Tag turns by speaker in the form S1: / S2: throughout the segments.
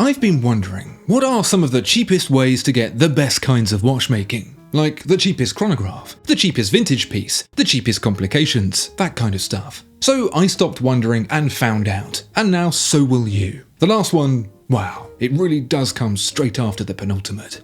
S1: I've been wondering, what are some of the cheapest ways to get the best kinds of watchmaking? Like the cheapest chronograph, the cheapest vintage piece, the cheapest complications, that kind of stuff. So I stopped wondering and found out, and now so will you. The last one, wow, it really does come straight after the penultimate.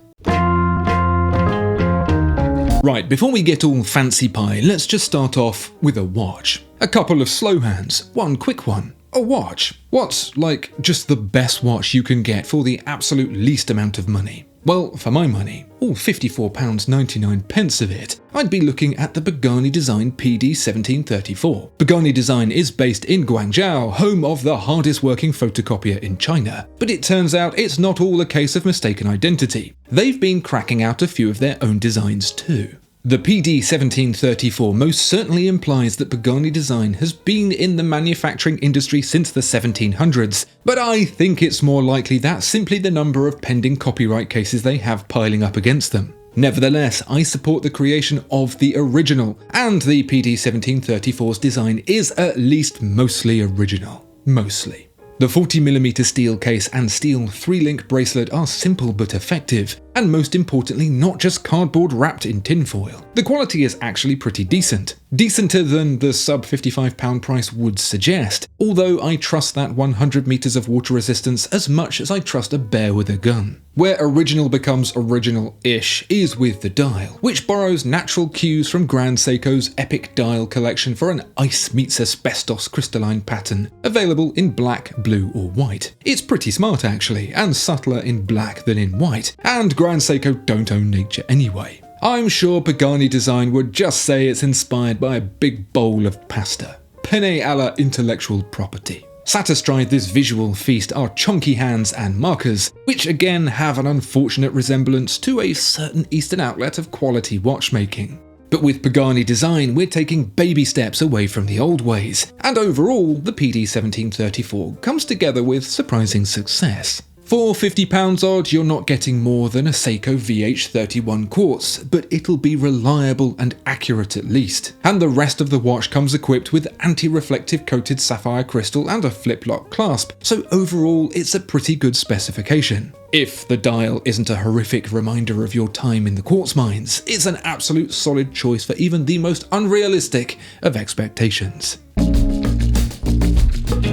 S1: Right, before we get all fancy pie, let's just start off with a watch. A couple of slow hands, one quick one. A watch. What's, like, just the best watch you can get for the absolute least amount of money? Well, for my money, all £54.99 of it, I'd be looking at the Pagani design PD1734. Pagani design is based in Guangzhou, home of the hardest working photocopier in China. But it turns out it's not all a case of mistaken identity. They've been cracking out a few of their own designs too. The PD1734 most certainly implies that Pagani design has been in the manufacturing industry since the 1700s, but I think it's more likely that's simply the number of pending copyright cases they have piling up against them. Nevertheless, I support the creation of the original, and the PD1734's design is at least mostly original. Mostly. The 40mm steel case and steel 3-link bracelet are simple but effective, and most importantly not just cardboard wrapped in tinfoil. The quality is actually pretty decent. Decenter than the sub £55 price would suggest, although I trust that 100 meters of water resistance as much as I trust a bear with a gun. Where original becomes original-ish is with the dial, which borrows natural cues from Grand Seiko's epic dial collection for an ice meets asbestos crystalline pattern, available in black, blue or white. It's pretty smart actually, and subtler in black than in white, and Grand Seiko don't own nature anyway. I'm sure Pagani design would just say it's inspired by a big bowl of pasta. Penne alla intellectual property. Sat astride this visual feast are chonky hands and markers, which again have an unfortunate resemblance to a certain Eastern outlet of quality watchmaking. But with Pagani design, we're taking baby steps away from the old ways, and overall, the PD1734 comes together with surprising success. For £50 odd, you're not getting more than a Seiko VH31 quartz, but it'll be reliable and accurate at least. And the rest of the watch comes equipped with anti-reflective coated sapphire crystal and a flip-lock clasp, so overall it's a pretty good specification. If the dial isn't a horrific reminder of your time in the quartz mines, it's an absolute solid choice for even the most unrealistic of expectations.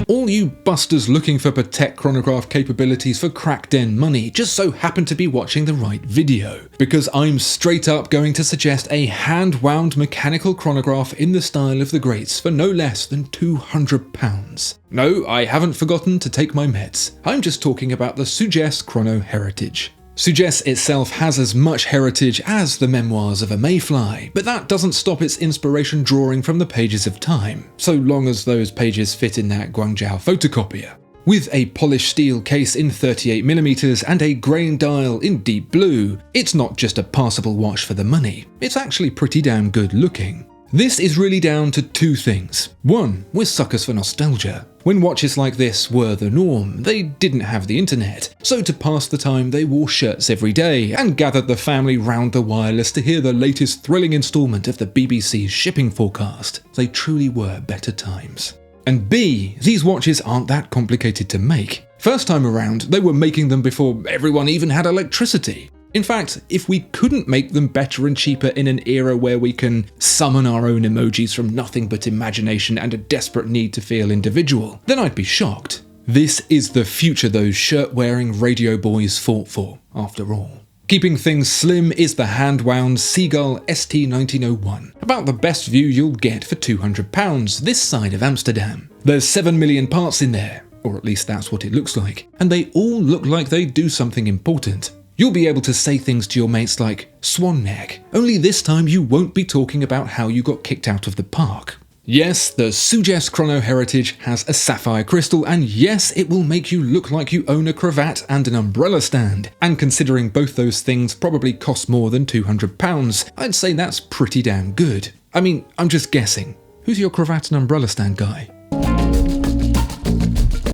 S1: All you busters looking for Patek chronograph capabilities for crack-den money just so happen to be watching the right video, because I'm straight up going to suggest a hand-wound mechanical chronograph in the style of the greats for no less than £200. No, I haven't forgotten to take my meds. I'm just talking about the Sugess Chrono heritage. Sugess itself has as much heritage as the memoirs of a mayfly, but that doesn't stop its inspiration drawing from the pages of time, so long as those pages fit in that Guangzhou photocopier. With a polished steel case in 38mm and a grain dial in deep blue, it's not just a passable watch for the money, it's actually pretty damn good looking. This is really down to two things. One, we're suckers for nostalgia. When watches like this were the norm, they didn't have the internet, so to pass the time they wore shirts every day and gathered the family round the wireless to hear the latest thrilling instalment of the BBC's shipping forecast. They truly were better times. And B, these watches aren't that complicated to make. First time around, they were making them before everyone even had electricity. In fact, if we couldn't make them better and cheaper in an era where we can summon our own emojis from nothing but imagination and a desperate need to feel individual, then I'd be shocked. This is the future those shirt-wearing radio boys fought for, after all. Keeping things slim is the hand-wound Seagull ST1901, about the best view you'll get for £200 this side of Amsterdam. There's 7 million parts in there, or at least that's what it looks like, and they all look like they do something important. You'll be able to say things to your mates like swan neck, only this time you won't be talking about how you got kicked out of the park. Yes, the Sugess Chrono heritage has a sapphire crystal, and yes, it will make you look like you own a cravat and an umbrella stand, and considering both those things probably cost more than £200, I'd say that's pretty damn good. I mean, I'm just guessing. Who's your cravat and umbrella stand guy?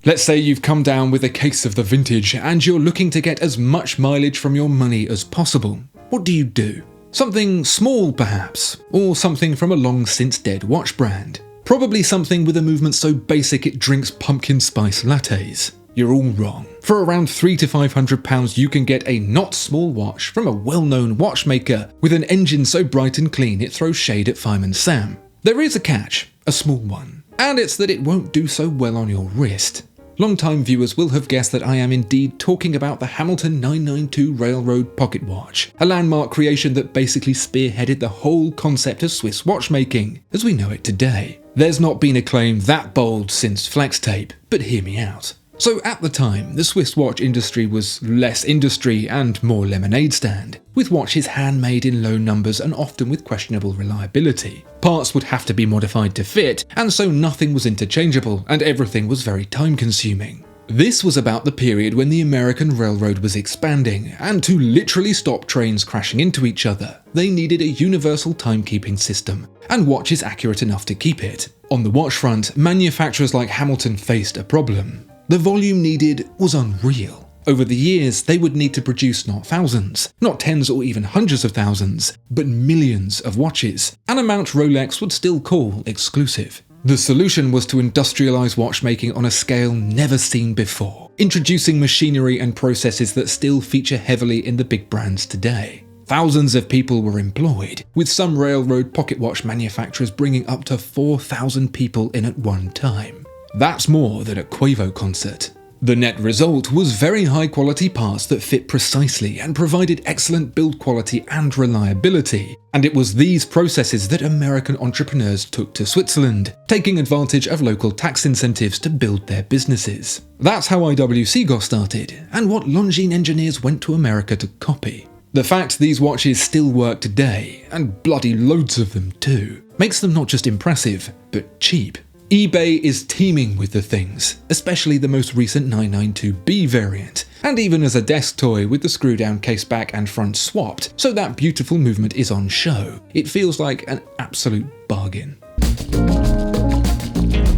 S1: Let's say you've come down with a case of the vintage and you're looking to get as much mileage from your money as possible. What do? Something small perhaps, or something from a long since dead watch brand. Probably something with a movement so basic it drinks pumpkin spice lattes. You're all wrong. For around £300 to £500 you can get a not small watch from a well-known watchmaker with an engine so bright and clean it throws shade at Fireman Sam. There is a catch, a small one, and it's that it won't do so well on your wrist. Long-time viewers will have guessed that I am indeed talking about the Hamilton 992 Railroad Pocket Watch, a landmark creation that basically spearheaded the whole concept of Swiss watchmaking as we know it today. There's not been a claim that bold since flex tape, but hear me out. So at the time, the Swiss watch industry was less industry and more lemonade stand, with watches handmade in low numbers and often with questionable reliability. Parts would have to be modified to fit, and so nothing was interchangeable and everything was very time consuming. This was about the period when the American railroad was expanding, and to literally stop trains crashing into each other, they needed a universal timekeeping system, and watches accurate enough to keep it. On the watch front, manufacturers like Hamilton faced a problem. The volume needed was unreal. Over the years, they would need to produce not thousands, not tens or even hundreds of thousands, but millions of watches, an amount Rolex would still call exclusive. The solution was to industrialize watchmaking on a scale never seen before, introducing machinery and processes that still feature heavily in the big brands today. Thousands of people were employed, with some railroad pocket watch manufacturers bringing up to 4,000 people in at one time. That's more than a Quavo concert. The net result was very high quality parts that fit precisely and provided excellent build quality and reliability. And it was these processes that American entrepreneurs took to Switzerland, taking advantage of local tax incentives to build their businesses. That's how IWC got started, and what Longines engineers went to America to copy. The fact these watches still work today, and bloody loads of them too, makes them not just impressive, but cheap. eBay is teeming with the things, especially the most recent 992B variant, and even as a desk toy with the screw-down case back and front swapped, so that beautiful movement is on show. It feels like an absolute bargain.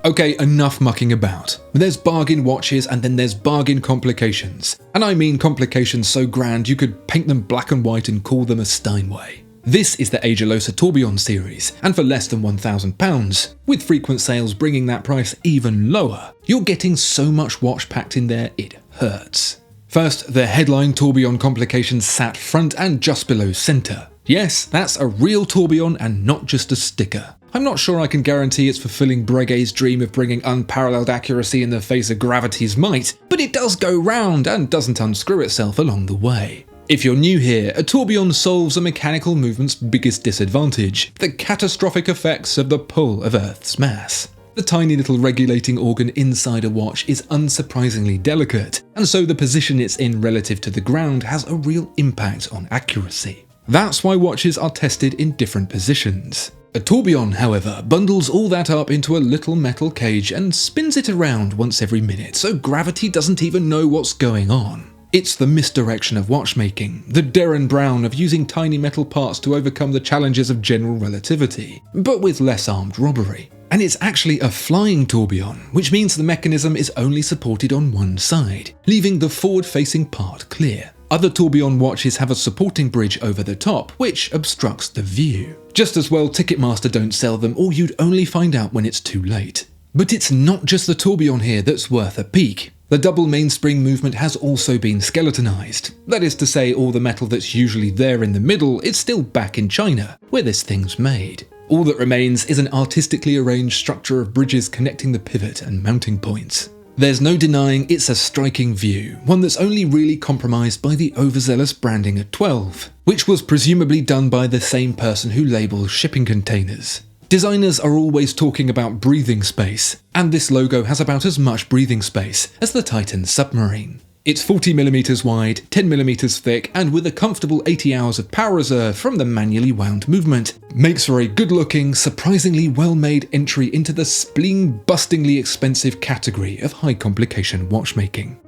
S1: Okay, enough mucking about. There's bargain watches and then there's bargain complications. And I mean complications so grand you could paint them black and white and call them a Steinway. This is the Agelocer Tourbillon series, and for less than £1,000, with frequent sales bringing that price even lower, you're getting so much watch packed in there it hurts. First, the headline Tourbillon complication sat front and just below centre. Yes, that's a real tourbillon and not just a sticker. I'm not sure I can guarantee it's fulfilling Breguet's dream of bringing unparalleled accuracy in the face of gravity's might, but it does go round and doesn't unscrew itself along the way. If you're new here, a tourbillon solves a mechanical movement's biggest disadvantage, the catastrophic effects of the pull of Earth's mass. The tiny little regulating organ inside a watch is unsurprisingly delicate, and so the position it's in relative to the ground has a real impact on accuracy. That's why watches are tested in different positions. A tourbillon, however, bundles all that up into a little metal cage and spins it around once every minute, so gravity doesn't even know what's going on. It's the misdirection of watchmaking, the Derren Brown of using tiny metal parts to overcome the challenges of general relativity, but with less armed robbery. And it's actually a flying tourbillon, which means the mechanism is only supported on one side, leaving the forward-facing part clear. Other tourbillon watches have a supporting bridge over the top, which obstructs the view. Just as well Ticketmaster don't sell them, or you'd only find out when it's too late. But it's not just the tourbillon here that's worth a peek. The double mainspring movement has also been skeletonized. That is to say, all the metal that's usually there in the middle is still back in China, where this thing's made. All that remains is an artistically arranged structure of bridges connecting the pivot and mounting points. There's no denying it's a striking view, one that's only really compromised by the overzealous branding at 12, which was presumably done by the same person who labels shipping containers. Designers are always talking about breathing space, and this logo has about as much breathing space as the Titan submarine. It's 40mm wide, 10mm thick, and with a comfortable 80 hours of power reserve from the manually wound movement, makes for a good-looking, surprisingly well-made entry into the spleen-bustingly expensive category of high-complication watchmaking.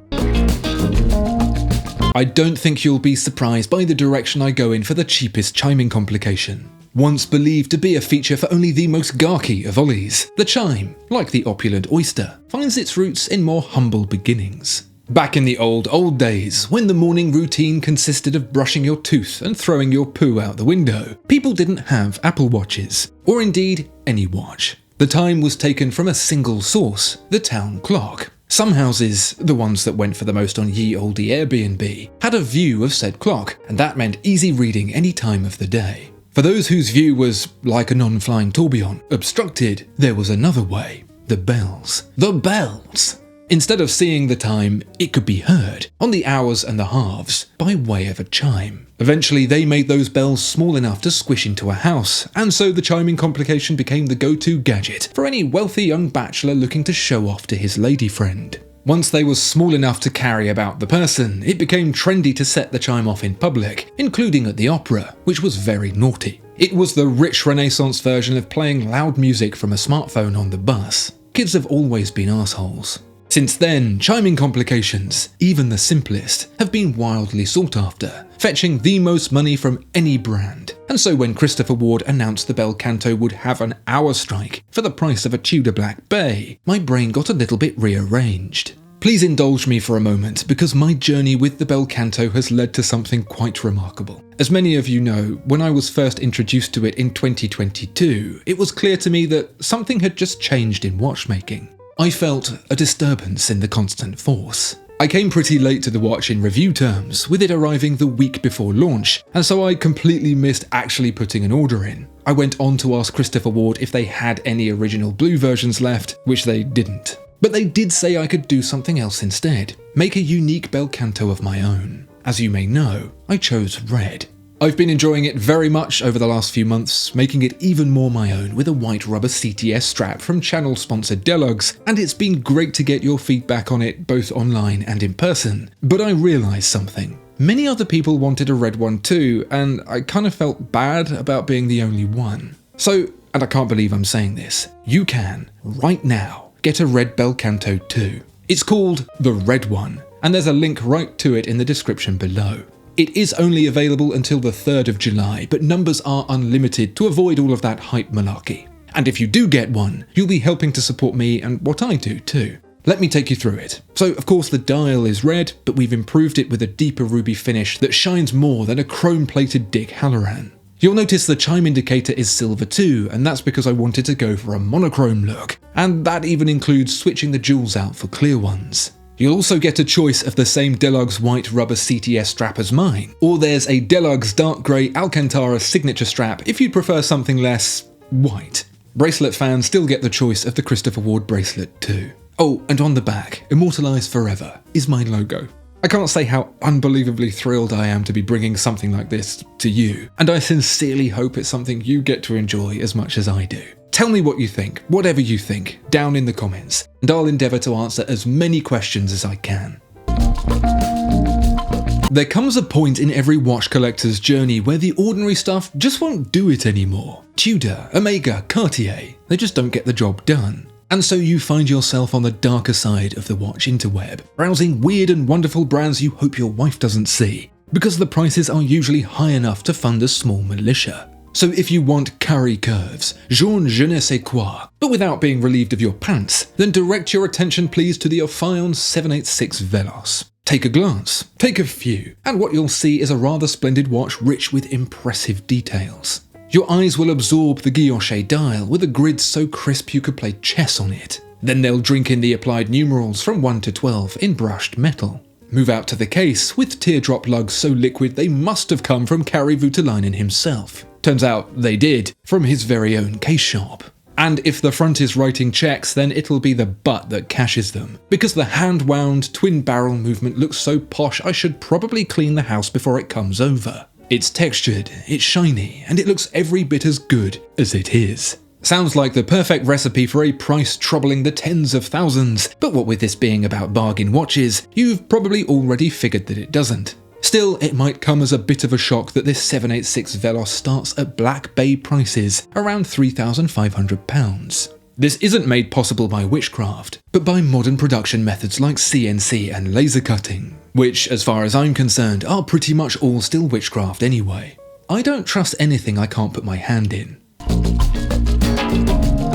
S1: I don't think you'll be surprised by the direction I go in for the cheapest chiming complication. Once believed to be a feature for only the most gawky of ollies, the chime, like the opulent oyster, finds its roots in more humble beginnings. Back in the old days, when the morning routine consisted of brushing your tooth and throwing your poo out the window, people didn't have Apple Watches, or indeed any watch. The time was taken from a single source, the town clock. Some houses, the ones that went for the most on ye olde Airbnb, had a view of said clock, and that meant easy reading any time of the day. For those whose view was, like a non-flying tourbillon, obstructed, there was another way. The bells. The bells! Instead of seeing the time, it could be heard, on the hours and the halves, by way of a chime. Eventually they made those bells small enough to squish into a house, and so the chiming complication became the go-to gadget for any wealthy young bachelor looking to show off to his lady friend. Once they were small enough to carry about the person, it became trendy to set the chime off in public, including at the opera, which was very naughty. It was the rich Renaissance version of playing loud music from a smartphone on the bus. Kids have always been assholes. Since then, chiming complications, even the simplest, have been wildly sought after, fetching the most money from any brand. And so when Christopher Ward announced the bell Canto would have an hour strike for the price of a Tudor Black Bay, my brain got a little bit rearranged. Please indulge me for a moment, because my journey with the bell Canto has led to something quite remarkable. As many of you know, when I was first introduced to it in 2022, it was clear to me that something had just changed in watchmaking. I felt a disturbance in the constant force. I came pretty late to the watch in review terms, with it arriving the week before launch, and so I completely missed actually putting an order in. I went on to ask Christopher Ward if they had any original blue versions left, which they didn't. But they did say I could do something else instead, make a unique bel canto of my own. As you may know, I chose red. I've been enjoying it very much over the last few months, making it even more my own with a white rubber CTS strap from channel sponsor Deluxe, and it's been great to get your feedback on it both online and in person. But I realised something. Many other people wanted a red one too, and I kind of felt bad about being the only one. So, and I can't believe I'm saying this, you can, right now, get a red bel canto too. It's called the Red One, and there's a link right to it in the description below. It is only available until the 3rd of July, but numbers are unlimited to avoid all of that hype malarkey. And if you do get one, you'll be helping to support me and what I do too. Let me take you through it. So of course the dial is red, but we've improved it with a deeper ruby finish that shines more than a chrome-plated Dick Halloran. You'll notice the chime indicator is silver too, and that's because I wanted to go for a monochrome look, and that even includes switching the jewels out for clear ones. You'll also get a choice of the same Deluxe white rubber CTS strap as mine, or there's a Deluxe dark grey Alcantara signature strap if you'd prefer something less white. Bracelet fans still get the choice of the Christopher Ward bracelet too. Oh, and on the back, immortalised forever, is my logo. I can't say how unbelievably thrilled I am to be bringing something like this to you, and I sincerely hope it's something you get to enjoy as much as I do. Tell me what you think, whatever you think, down in the comments, and I'll endeavour to answer as many questions as I can. There comes a point in every watch collector's journey where the ordinary stuff just won't do it anymore. Tudor, Omega, Cartier, they just don't get the job done. And so you find yourself on the darker side of the watch interweb, browsing weird and wonderful brands you hope your wife doesn't see, because the prices are usually high enough to fund a small militia. So if you want curry curves, jaune je ne sais quoi, but without being relieved of your pants, then direct your attention please to the Ophion 786 Velos. Take a glance, take a few, and what you'll see is a rather splendid watch rich with impressive details. Your eyes will absorb the guilloche dial with a grid so crisp you could play chess on it. Then they'll drink in the applied numerals from 1 to 12 in brushed metal. Move out to the case with teardrop lugs so liquid they must have come from Kari Voutilainen himself. Turns out they did, from his very own case shop. And if the front is writing checks, then it'll be the butt that cashes them, because the hand-wound twin barrel movement looks so posh I should probably clean the house before it comes over. It's textured, it's shiny, and it looks every bit as good as it is. Sounds like the perfect recipe for a price troubling the tens of thousands, but what with this being about bargain watches, you've probably already figured that it doesn't. Still, it might come as a bit of a shock that this 786 Velos starts at Black Bay prices, around £3,500. This isn't made possible by witchcraft, but by modern production methods like CNC and laser cutting, which, as far as I'm concerned, are pretty much all still witchcraft anyway. I don't trust anything I can't put my hand in.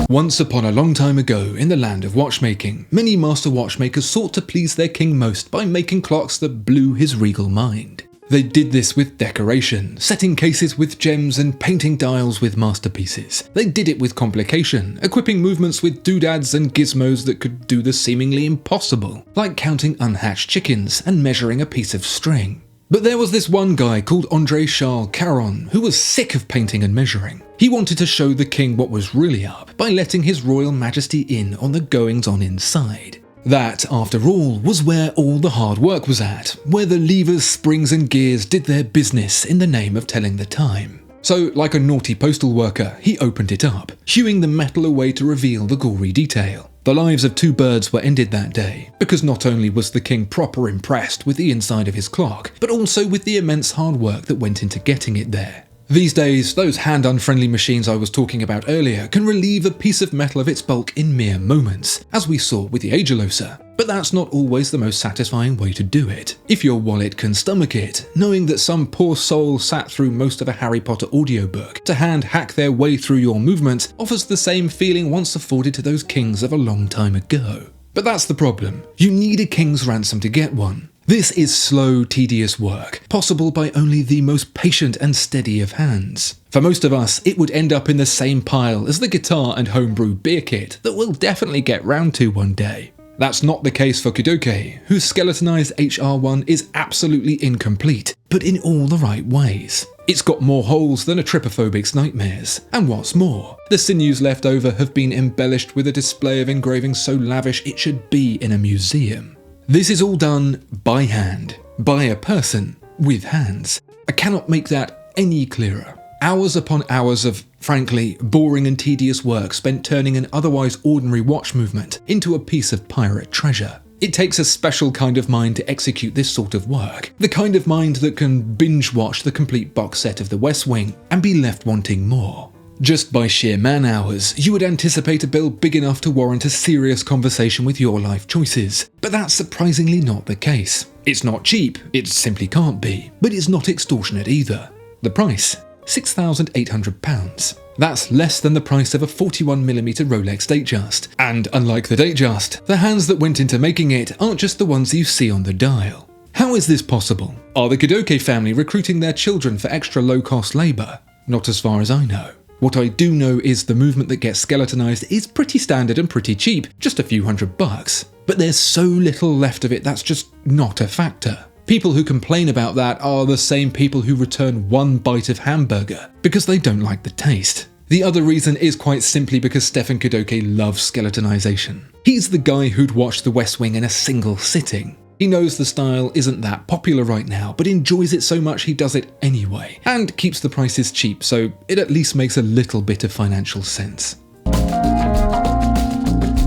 S1: Once upon a long time ago, in the land of watchmaking, many master watchmakers sought to please their king most by making clocks that blew his regal mind. They did this with decoration, setting cases with gems and painting dials with masterpieces. They did it with complication, equipping movements with doodads and gizmos that could do the seemingly impossible, like counting unhatched chickens and measuring a piece of string. But there was this one guy called Hentschel H1 who was sick of painting and measuring. He wanted to show the king what was really up by letting his royal majesty in on the goings-on inside. That, after all, was where all the hard work was at, where the levers, springs and gears did their business in the name of telling the time. So, like a naughty postal worker, he opened it up, hewing the metal away to reveal the gory detail. The lives of 2 birds were ended that day, because not only was the king proper impressed with the inside of his clock, but also with the immense hard work that went into getting it there. These days, those hand-unfriendly machines I was talking about earlier can relieve a piece of metal of its bulk in mere moments, as we saw with the Agelocer. But that's not always the most satisfying way to do it. If your wallet can stomach it, knowing that some poor soul sat through most of a Harry Potter audiobook to hand-hack their way through your movements offers the same feeling once afforded to those kings of a long time ago. But that's the problem. You need a king's ransom to get one. This is slow, tedious work, possible by only the most patient and steady of hands. For most of us, it would end up in the same pile as the guitar and homebrew beer kit that we'll definitely get round to one day. That's not the case for Kudoke, whose skeletonized HR1 is absolutely incomplete, but in all the right ways. It's got more holes than a trypophobic's nightmares, and what's more, the sinews left over have been embellished with a display of engravings so lavish it should be in a museum. This is all done by hand, by a person with hands. I cannot make that any clearer. Hours upon hours of, frankly, boring and tedious work spent turning an otherwise ordinary watch movement into a piece of pirate treasure. It takes a special kind of mind to execute this sort of work, the kind of mind that can binge-watch the complete box set of The West Wing and be left wanting more. Just by sheer man-hours, you would anticipate a bill big enough to warrant a serious conversation with your life choices, but that's surprisingly not the case. It's not cheap, it simply can't be, but it's not extortionate either. The price? £6,800. That's less than the price of a 41mm Rolex Datejust, and unlike the Datejust, the hands that went into making it aren't just the ones you see on the dial. How is this possible? Are the Kudoke family recruiting their children for extra low-cost labour? Not as far as I know. What I do know is the movement that gets skeletonized is pretty standard and pretty cheap, just a few $100. But there's so little left of it that's just not a factor. People who complain about that are the same people who return one bite of hamburger because they don't like the taste. The other reason is quite simply because Stephen Kudoke loves skeletonization. He's the guy who'd watch The West Wing in a single sitting. He knows the style isn't that popular right now, but enjoys it so much he does it anyway, and keeps the prices cheap, so it at least makes a little bit of financial sense.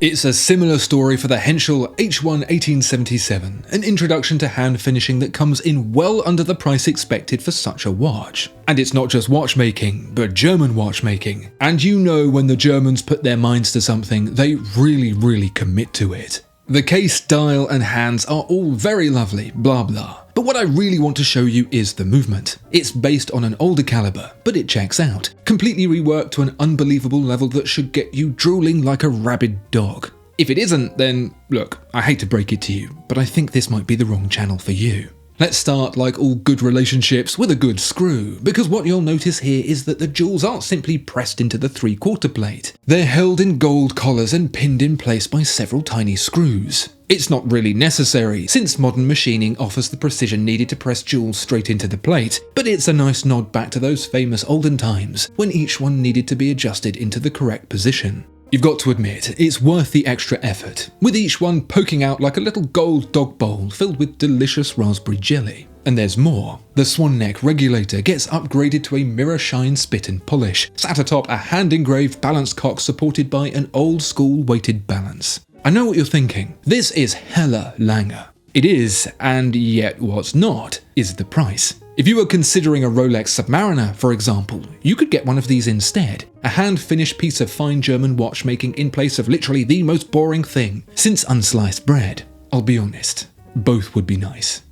S1: It's a similar story for the Hentschel H1 1877, an introduction to hand finishing that comes in well under the price expected for such a watch. And it's not just watchmaking, but German watchmaking. And you know when the Germans put their minds to something, they really commit to it. The case, dial and hands are all very lovely, blah blah. But what I really want to show you is the movement. It's based on an older caliber, but it checks out. Completely reworked to an unbelievable level that should get you drooling like a rabid dog. If it isn't, then look, I hate to break it to you, but I think this might be the wrong channel for you. Let's start, like all good relationships, with a good screw, because what you'll notice here is that the jewels aren't simply pressed into the 3/4 plate. They're held in gold collars and pinned in place by several tiny screws. It's not really necessary, since modern machining offers the precision needed to press jewels straight into the plate, but it's a nice nod back to those famous olden times, when each one needed to be adjusted into the correct position. You've got to admit, it's worth the extra effort, with each one poking out like a little gold dog bowl filled with delicious raspberry jelly. And there's more. The swan neck regulator gets upgraded to a mirror shine spit and polish, sat atop a hand-engraved balance cock supported by an old-school weighted balance. I know what you're thinking. This is hella langer. It is, and yet what's not, is the price. If you were considering a Rolex Submariner, for example, you could get one of these instead. A hand-finished piece of fine German watchmaking in place of literally the most boring thing since unsliced bread. I'll be honest, both would be nice.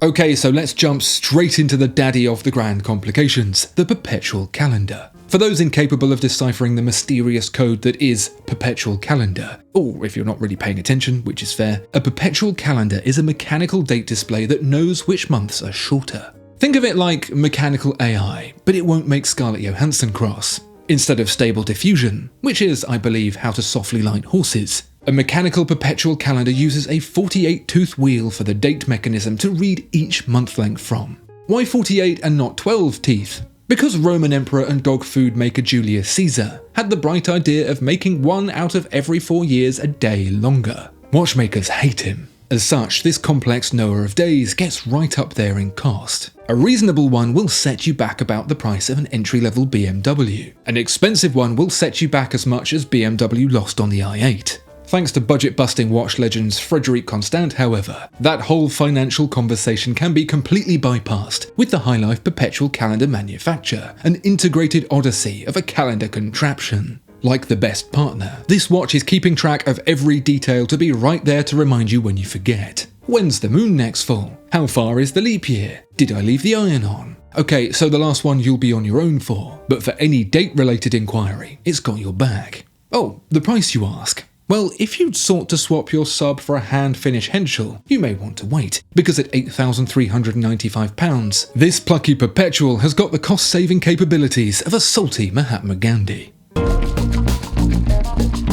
S1: Okay, so let's jump straight into the daddy of the grand complications, the Perpetual calendar. For those incapable of deciphering the mysterious code that is Perpetual calendar, or if you're not really paying attention, which is fair, a Perpetual calendar is a mechanical date display that knows which months are shorter. Think of it like mechanical AI, but it won't make Scarlett Johansson cross. Instead of stable diffusion, which is, I believe, how to softly light horses, a mechanical Perpetual calendar uses a 48-tooth wheel for the date mechanism to read each month length from. Why 48 and not 12 teeth? Because Roman Emperor and dog food maker Julius Caesar had the bright idea of making one out of every 4 years a day longer. Watchmakers hate him. As such, this complex knower of days gets right up there in cost. A reasonable one will set you back about the price of an entry-level BMW. An expensive one will set you back as much as BMW lost on the i8. Thanks to budget-busting watch legends Frederique, however, that whole financial conversation can be completely bypassed with the High Life Perpetual calendar manufacture, an integrated odyssey of a calendar contraption. Like the best partner, this watch is keeping track of every detail to be right there to remind you when you forget. When's the moon next full? How far is the leap year? Did I leave the iron on? Okay, so the last one you'll be on your own for, but for any date-related inquiry, it's got your back. Oh, the price you ask? Well, if you'd sought to swap your sub for a hand-finished Hentschel, you may want to wait, because at £8,395, this plucky Perpetual has got the cost-saving capabilities of a salty Mahatma Gandhi.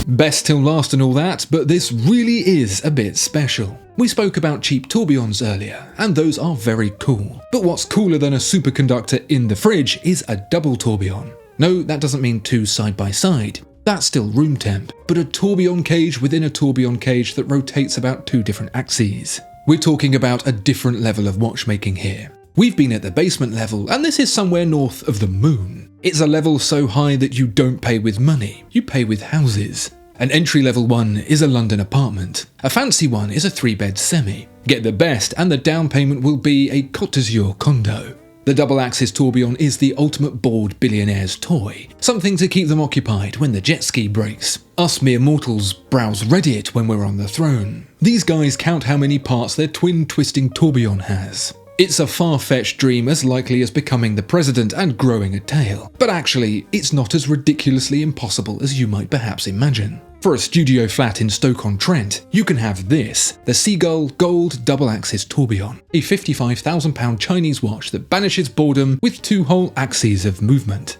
S1: Best till last and all that, but this really is a bit special. We spoke about cheap tourbillons earlier, and those are very cool. But what's cooler than a superconductor in the fridge is a double tourbillon. No, that doesn't mean two side by side. That's still room temp, but a tourbillon cage within a tourbillon cage that rotates about 2 different axes. We're talking about a different level of watchmaking here. We've been at the basement level, and this is somewhere north of the moon. It's a level so high that you don't pay with money, you pay with houses. An entry-level one is a London apartment. A fancy one is a 3-bed semi. Get the best, and the down payment will be a Côte d'Azur condo. The double-axis tourbillon is the ultimate bored billionaire's toy, something to keep them occupied when the jet ski breaks. Us mere mortals browse Reddit when we're on the throne. These guys count how many parts their twin-twisting tourbillon has. It's a far-fetched dream as likely as becoming the president and growing a tail, but actually, it's not as ridiculously impossible as you might perhaps imagine. For a studio flat in Stoke-on-Trent, you can have this, the Seagull Gold Double-Axis Tourbillon, a £55,000 Chinese watch that banishes boredom with 2 whole axes of movement.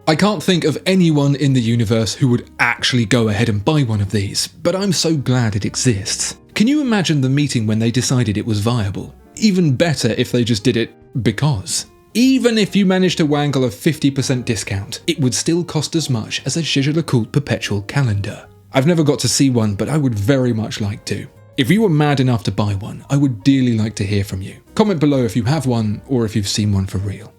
S1: I can't think of anyone in the universe who would actually go ahead and buy one of these, but I'm so glad it exists. Can you imagine the meeting when they decided it was viable? Even better if they just did it because. Even if you managed to wangle a 50% discount, it would still cost as much as a Agelocer Perpetual calendar. I've never got to see one, but I would very much like to. If you were mad enough to buy one, I would dearly like to hear from you. Comment below if you have one or if you've seen one for real.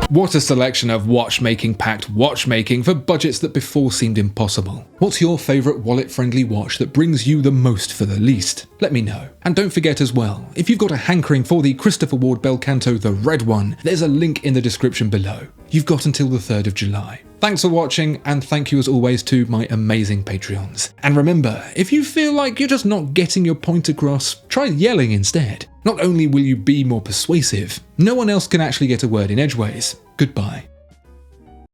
S1: What a selection of watchmaking-packed watchmaking for budgets that before seemed impossible. What's your favourite wallet-friendly watch that brings you the most for the least? Let me know. And don't forget as well, if you've got a hankering for the Christopher Ward Bell Canto, the red one, there's a link in the description below. You've got until the 3rd of July. Thanks for watching, and thank you as always to my amazing Patreons. And remember, if you feel like you're just not getting your point across, try yelling instead. Not only will you be more persuasive, no one else can actually get a word in edgeways. Goodbye.